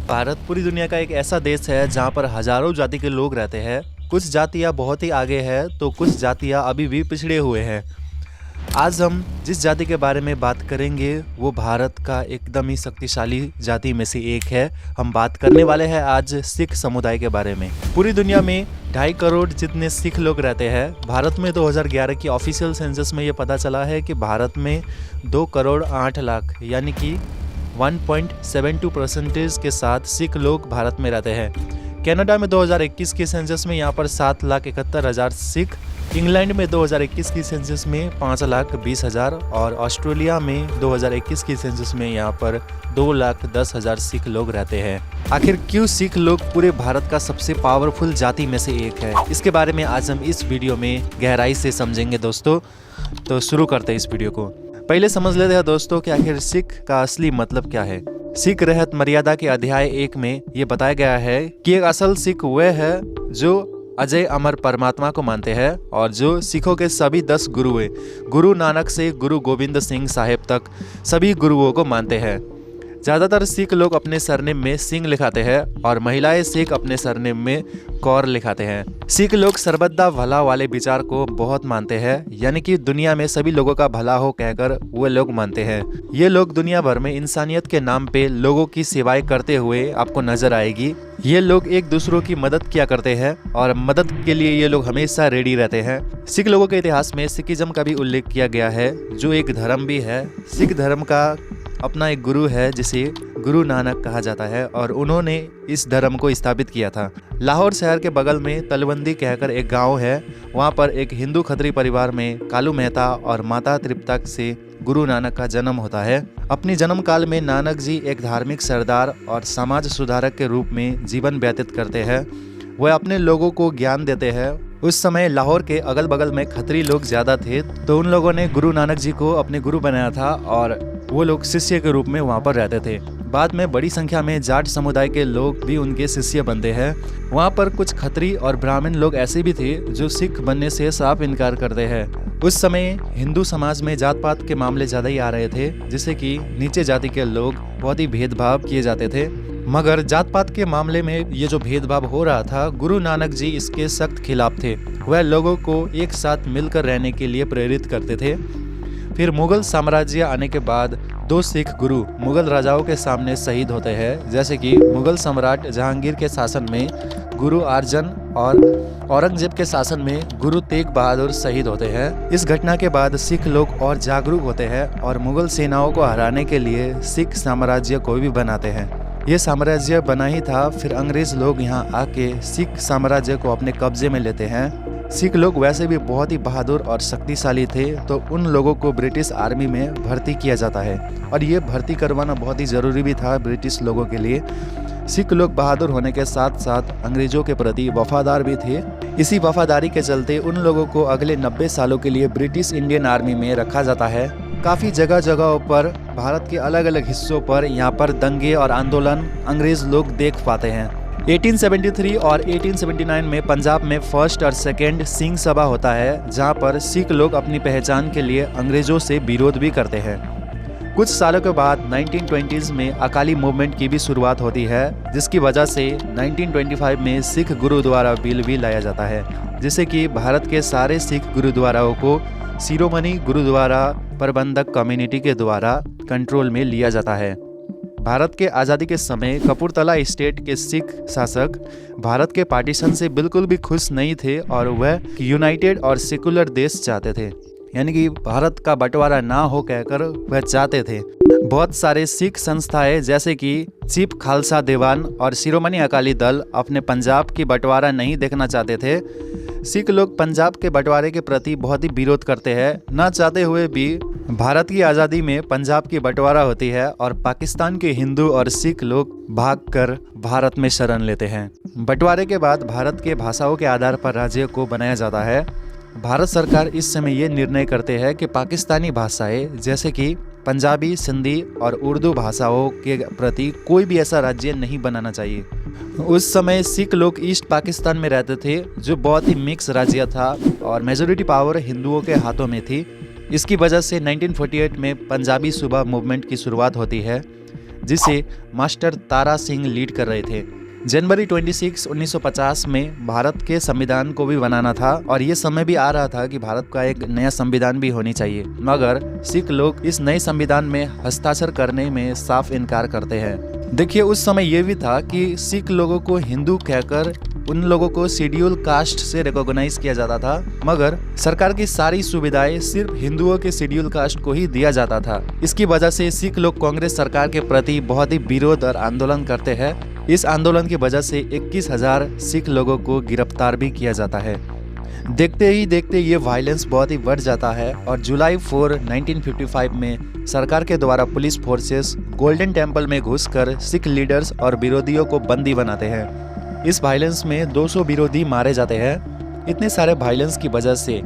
भारत पूरी दुनिया का एक ऐसा देश है जहाँ पर हजारों जाति के लोग रहते हैं। कुछ जातियाँ बहुत ही आगे हैं तो कुछ जातियाँ अभी भी पिछड़े हुए हैं। आज हम जिस जाति के बारे में बात करेंगे वो भारत का एकदम ही शक्तिशाली जाति में से एक है। हम बात करने वाले हैं आज सिख समुदाय के बारे में। पूरी दुनिया में 2.5 करोड़ जितने सिख लोग रहते हैं। भारत में 2011 की ऑफिशियल सेंसस में ये पता चला है कि भारत में 2 करोड़ 8 लाख यानी कि 1.72% के साथ सिख लोग भारत में रहते हैं। कनाडा में 2021 के सेंसस में यहाँ पर 7,71,000 सिख, इंग्लैंड में 2021 की सेंसस में 5,20,000 और ऑस्ट्रेलिया में 2021 की सेंसस में यहाँ पर 2,10,000 सिख लोग रहते हैं। आखिर क्यों सिख लोग पूरे भारत का सबसे पावरफुल जाति में से एक है, इसके बारे में आज हम इस वीडियो में गहराई से समझेंगे दोस्तों। तो शुरू करते हैं इस वीडियो को। पहले समझ लेते हैं दोस्तों कि आखिर सिख का असली मतलब क्या है। सिख रहत मर्यादा के अध्याय 1 में ये बताया गया है कि एक असल सिख वह है जो अजय अमर परमात्मा को मानते हैं और जो सिखों के सभी 10 गुरुएं, गुरु नानक से गुरु गोविंद सिंह साहिब तक सभी गुरुओं को मानते हैं। ज़्यादातर सिख लोग अपने सरनेम में सिंह लिखाते हैं और महिलाएं सिख अपने सरनेम में कौर लिखाते हैं। सिख लोग सर्वदा भला वाले विचार को बहुत मानते हैं, यानी कि दुनिया में सभी लोगों का भला हो कहकर वो लोग मानते हैं। ये लोग दुनिया भर में इंसानियत के नाम पे लोगों की सेवाएं करते हुए आपको नजर आएगी। ये लोग एक दूसरों की मदद किया करते हैं और मदद के लिए ये लोग हमेशा रेडी रहते हैं। सिख लोगों के इतिहास में सिखिज्म का भी उल्लेख किया गया है, जो एक धर्म भी है। सिख धर्म का अपना एक गुरु है जिसे गुरु नानक कहा जाता है और उन्होंने इस धर्म को स्थापित किया था। लाहौर शहर के बगल में तलवंदी कहकर एक गांव है। वहां पर एक हिंदू खत्री परिवार में कालू मेहता और माता तृप्ता से गुरु नानक का जन्म होता है। अपनी जन्म काल में नानक जी एक धार्मिक सरदार और समाज सुधारक के रूप में जीवन व्यतीत करते हैं। वह अपने लोगों को ज्ञान देते हैं। उस समय लाहौर के अगल बगल में खत्री लोग ज्यादा थे तो उन लोगों ने गुरु नानक जी को अपने गुरु बनाया था और वो लोग शिष्य के रूप में वहाँ पर रहते थे। बाद में बड़ी संख्या में जाट समुदाय के लोग भी उनके शिष्य बनते हैं। वहाँ पर कुछ खत्री और ब्राह्मण लोग ऐसे भी थे जो सिख बनने से साफ इनकार करते हैं। उस समय हिंदू समाज में जात पात के मामले ज़्यादा ही आ रहे थे, जिससे कि नीचे जाति के लोग बहुत ही भेदभाव किए जाते थे। मगर जात पात के मामले में ये जो भेदभाव हो रहा था, गुरु नानक जी इसके सख्त खिलाफ थे। वह लोगों को एक साथ मिलकर रहने के लिए प्रेरित करते थे। फिर मुगल साम्राज्य आने के बाद 2 सिख गुरु मुगल राजाओं के सामने शहीद होते हैं, जैसे कि मुगल सम्राट जहांगीर के शासन में गुरु अर्जन और औरंगजेब के शासन में गुरु तेग बहादुर शहीद होते हैं। इस घटना के बाद सिख लोग और जागरूक होते हैं और मुगल सेनाओं को हराने के लिए सिख साम्राज्य को भी बनाते हैं। ये साम्राज्य बना ही था, फिर अंग्रेज लोग यहाँ आके सिख साम्राज्य को अपने कब्जे में लेते हैं। सिख लोग वैसे भी बहुत ही बहादुर और शक्तिशाली थे तो उन लोगों को ब्रिटिश आर्मी में भर्ती किया जाता है और ये भर्ती करवाना बहुत ही ज़रूरी भी था ब्रिटिश लोगों के लिए। सिख लोग बहादुर होने के साथ साथ अंग्रेजों के प्रति वफादार भी थे। इसी वफादारी के चलते उन लोगों को अगले 90 सालों के लिए ब्रिटिश इंडियन आर्मी में रखा जाता है। काफ़ी जगह जगहों पर भारत के अलग अलग हिस्सों पर यहाँ पर दंगे और आंदोलन अंग्रेज लोग देख पाते हैं। 1873 और 1879 में पंजाब में फर्स्ट और सेकेंड सिंह सभा होता है, जहाँ पर सिख लोग अपनी पहचान के लिए अंग्रेजों से विरोध भी करते हैं। कुछ सालों के बाद 1920s में अकाली मूवमेंट की भी शुरुआत होती है, जिसकी वजह से 1925 में सिख गुरुद्वारा बिल भी लाया जाता है, जिससे कि भारत के सारे सिख गुरुद्वाराओं को शिरोमणि गुरुद्वारा प्रबंधक कम्युनिटी के द्वारा कंट्रोल में लिया जाता है। भारत के आज़ादी के समय कपूरथला स्टेट के सिख शासक भारत के पार्टीशन से बिल्कुल भी खुश नहीं थे और वह यूनाइटेड और सेकुलर देश चाहते थे, यानी कि भारत का बंटवारा ना हो कहकर वह चाहते थे। बहुत सारे सिख संस्थाएं जैसे कि चीफ खालसा दीवान और शिरोमणि अकाली दल अपने पंजाब की बंटवारा नहीं देखना चाहते थे। सिख लोग पंजाब के बंटवारे के प्रति बहुत ही विरोध करते हैं। ना चाहते हुए भी भारत की आज़ादी में पंजाब की बंटवारा होती है और पाकिस्तान के हिंदू और सिख लोग भागकर भारत में शरण लेते हैं। बंटवारे के बाद भारत के भाषाओं के आधार पर राज्य को बनाया जाता है। भारत सरकार इस समय ये निर्णय करते हैं कि पाकिस्तानी भाषाएं जैसे कि पंजाबी, सिंधी और उर्दू भाषाओं के प्रति कोई भी ऐसा राज्य नहीं बनाना चाहिए। उस समय सिख लोग ईस्ट पाकिस्तान में रहते थे, जो बहुत ही मिक्स राज्य था और मेजॉरिटी पावर हिंदुओं के हाथों में थी। इसकी वजह से 1948 में पंजाबी सूबा मूवमेंट की शुरुआत होती है, जिसे मास्टर तारा सिंह लीड कर रहे थे। जनवरी 26, 1950 में भारत के संविधान को भी बनाना था और ये समय भी आ रहा था कि भारत का एक नया संविधान भी होनी चाहिए, मगर सिख लोग इस नए संविधान में हस्ताक्षर करने में साफ इनकार करते हैं। देखिए, उस समय ये भी था कि सिख लोगों को हिंदू कहकर उन लोगों को शेड्यूल कास्ट से रिकॉग्नाइज किया जाता था, मगर सरकार की सारी सुविधाएं सिर्फ हिंदुओं के शेड्यूल कास्ट को ही दिया जाता था। इसकी वजह से सिख लोग कांग्रेस सरकार के प्रति बहुत ही विरोध और आंदोलन करते हैं। इस आंदोलन की वजह से 21,000 सिख लोगों को गिरफ्तार भी किया जाता है। देखते ही देखते ये वायलेंस बहुत ही बढ़ जाता है और जुलाई 4, 1955 में सरकार के द्वारा पुलिस फोर्सेस गोल्डन टेम्पल में घुसकर सिख लीडर्स और विरोधियों को बंदी बनाते हैं। इस वायलेंस में 200 विरोधी मारे जाते हैं। इतने सारे वायलेंस की वजह से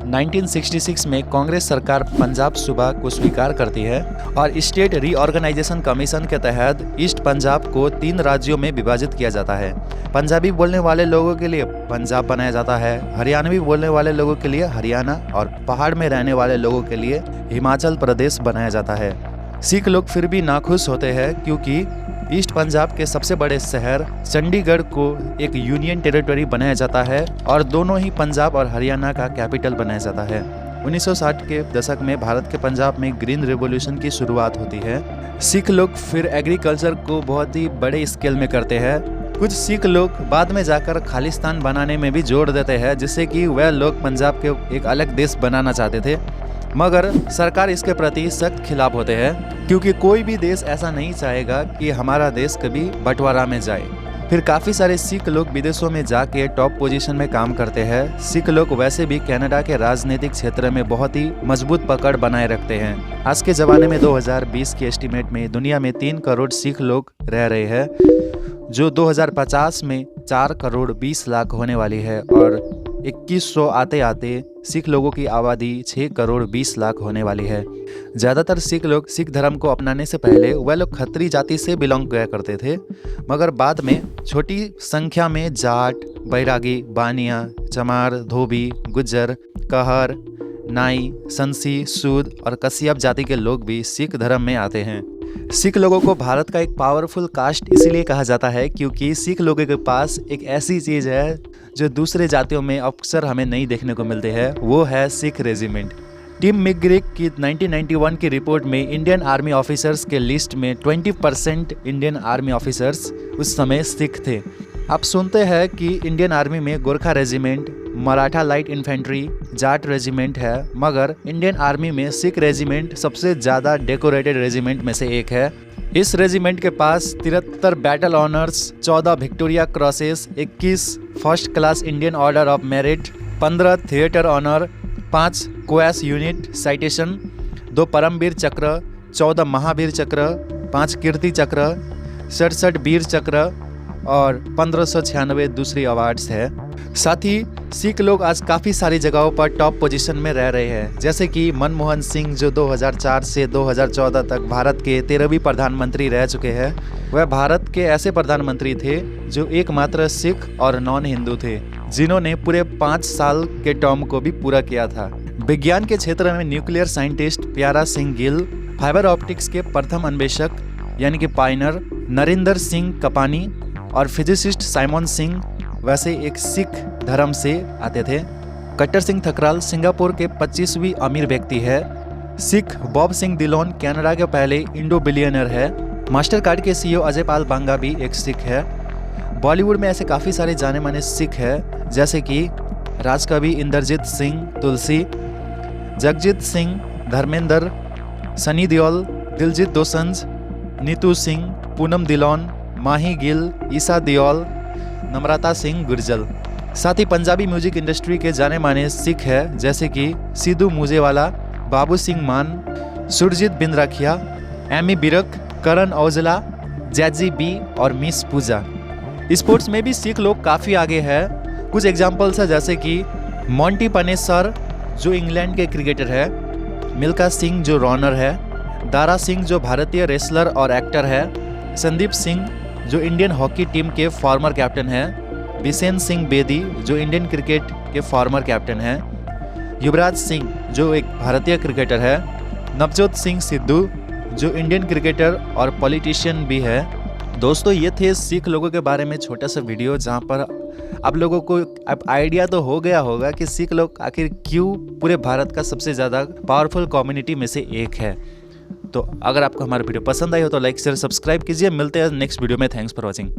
1966 में कांग्रेस सरकार पंजाब सूबा को स्वीकार करती है और स्टेट रीऑर्गेनाइजेशन कमीशन के तहत ईस्ट पंजाब को 3 राज्यों में विभाजित किया जाता है। पंजाबी बोलने वाले लोगों के लिए पंजाब बनाया जाता है, हरियाणवी बोलने वाले लोगों के लिए हरियाणा और पहाड़ में रहने वाले लोगों के लिए हिमाचल प्रदेश बनाया जाता है। सिख लोग फिर भी नाखुश होते हैं क्योंकि ईस्ट पंजाब के सबसे बड़े शहर चंडीगढ़ को एक यूनियन टेरिटरी बनाया जाता है और दोनों ही पंजाब और हरियाणा का कैपिटल बनाया जाता है। 1960 के दशक में भारत के पंजाब में ग्रीन रिवॉल्यूशन की शुरुआत होती है। सिख लोग फिर एग्रीकल्चर को बहुत ही बड़े स्केल में करते हैं। कुछ सिख लोग बाद में जाकर खालिस्तान बनाने में भी जोड़ देते हैं, जिससे कि वह लोग पंजाब के एक अलग देश बनाना चाहते थे, मगर सरकार इसके प्रति सख्त खिलाफ होते हैं क्योंकि कोई भी देश ऐसा नहीं चाहेगा कि हमारा देश कभी बंटवारा में जाए। फिर काफ़ी सारे सिख लोग विदेशों में जाके टॉप पोजीशन में काम करते हैं। सिख लोग वैसे भी कनाडा के राजनीतिक क्षेत्र में बहुत ही मजबूत पकड़ बनाए रखते हैं। आज के ज़माने में 2020 के एस्टीमेट में दुनिया में 3 करोड़ सिख लोग रह रहे हैं, जो 2050 में 4 करोड़ 20 लाख होने वाली है और 2100 आते आते सिख लोगों की आबादी 6 करोड़ 20 लाख होने वाली है। ज़्यादातर सिख लोग सिख धर्म को अपनाने से पहले वह लोग खत्री जाति से बिलोंग किया करते थे, मगर बाद में छोटी संख्या में जाट, बैरागी, बानिया, चमार, धोबी, गुज्जर, कहर, नाई, संसी, सूद और कश्यप जाति के लोग भी सिख धर्म में आते हैं। सिख लोगों को भारत का एक पावरफुल कास्ट इसीलिए कहा जाता है क्योंकि सिख लोगों के पास एक ऐसी चीज़ है जो दूसरे जातियों में अक्सर हमें नहीं देखने को मिलते हैं, वो है सिख रेजिमेंट। टिम मैकग्रिग की 1991 की रिपोर्ट में इंडियन आर्मी ऑफिसर्स के लिस्ट में 20% इंडियन आर्मी ऑफिसर्स उस समय सिख थे। आप सुनते हैं कि इंडियन आर्मी में Gorkha regiment, Maratha light infantry, Jat regiment है, मगर इंडियन आर्मी में सिख रेजिमेंट सबसे ज़्यादा डेकोरेटेड रेजिमेंट में से एक है। इस रेजिमेंट के पास 73 battle honours, 14 Victoria crosses, 21 first class Indian order of merit, 15 theatre honour, 5 क्वास यूनिट साइटेशन, 2 परमवीर चक्र, 14 महावीर चक्र, 5 कीर्ति चक्र, 67 वीर चक्र और 1596 दूसरी अवार्ड्स है। साथ ही सिख लोग आज काफ़ी सारी जगहों पर टॉप पोजीशन में रह रहे हैं, जैसे कि मनमोहन सिंह जो 2004 से 2014 तक भारत के 13वीं प्रधानमंत्री रह चुके हैं। वह भारत के ऐसे प्रधानमंत्री थे जो एकमात्र सिख और नॉन हिंदू थे, जिन्होंने पूरे 5 साल के टर्म को भी पूरा किया था। विज्ञान के क्षेत्र में न्यूक्लियर साइंटिस्ट प्यारा सिंह गिल, फाइबर ऑप्टिक्स के प्रथम अन्वेषक यानी कि पायनर नरेंद्र सिंह कपानी और फिजिसिस्ट साइमन सिंह वैसे एक सिख धर्म से आते थे। कट्टर सिंह थकराल सिंगापुर के 25वीं अमीर व्यक्ति है। सिख बॉब सिंह डिलोन कनाडा के पहले इंडो बिलियनर है। मास्टर कार्ड के सीईओ अजय पाल बांगा भी एक सिख है। बॉलीवुड में ऐसे काफ़ी सारे जाने माने सिख हैं, जैसे कि राजकवि इंद्रजीत सिंह तुलसी, जगजीत सिंह, धर्मेंद्र, सनी देओल, दिलजीत दोसंज, नीतू सिंह, पूनम डिलोन, माही गिल, ईसा देओल, नम्रता सिंह गुर्जर। साथ ही पंजाबी म्यूजिक इंडस्ट्री के जाने माने सिख है, जैसे कि सिद्धू मूसेवाला, बाबू सिंह मान, Surjit बिंद्राखिया, Amy बिरक, Karan Aujla, jazzy B और मिस पूजा। स्पोर्ट्स में भी सिख लोग काफ़ी आगे है। कुछ एग्जाम्पल्स है, जैसे कि मॉन्टी पनेसर जो इंग्लैंड के क्रिकेटर है, मिल्खा सिंह जो रनर है, दारा सिंह जो भारतीय रेसलर और एक्टर है, संदीप सिंह जो इंडियन हॉकी टीम के फॉर्मर कैप्टन है, बिसेन सिंह बेदी जो इंडियन क्रिकेट के फॉर्मर कैप्टन है, युवराज सिंह जो एक भारतीय क्रिकेटर है, नवजोत सिंह सिद्धू, जो इंडियन क्रिकेटर और पॉलिटिशियन भी है। दोस्तों ये थे सिख लोगों के बारे में छोटा सा वीडियो, जहाँ पर आप लोगों को अब आइडिया तो हो गया होगा कि सिख लोग आखिर क्यों पूरे भारत का सबसे ज़्यादा पावरफुल कम्युनिटी में से एक है। तो अगर आपको हमारा वीडियो पसंद आई हो तो लाइक शेयर सब्सक्राइब कीजिए। मिलते हैं नेक्स्ट वीडियो में। Thanks for watching.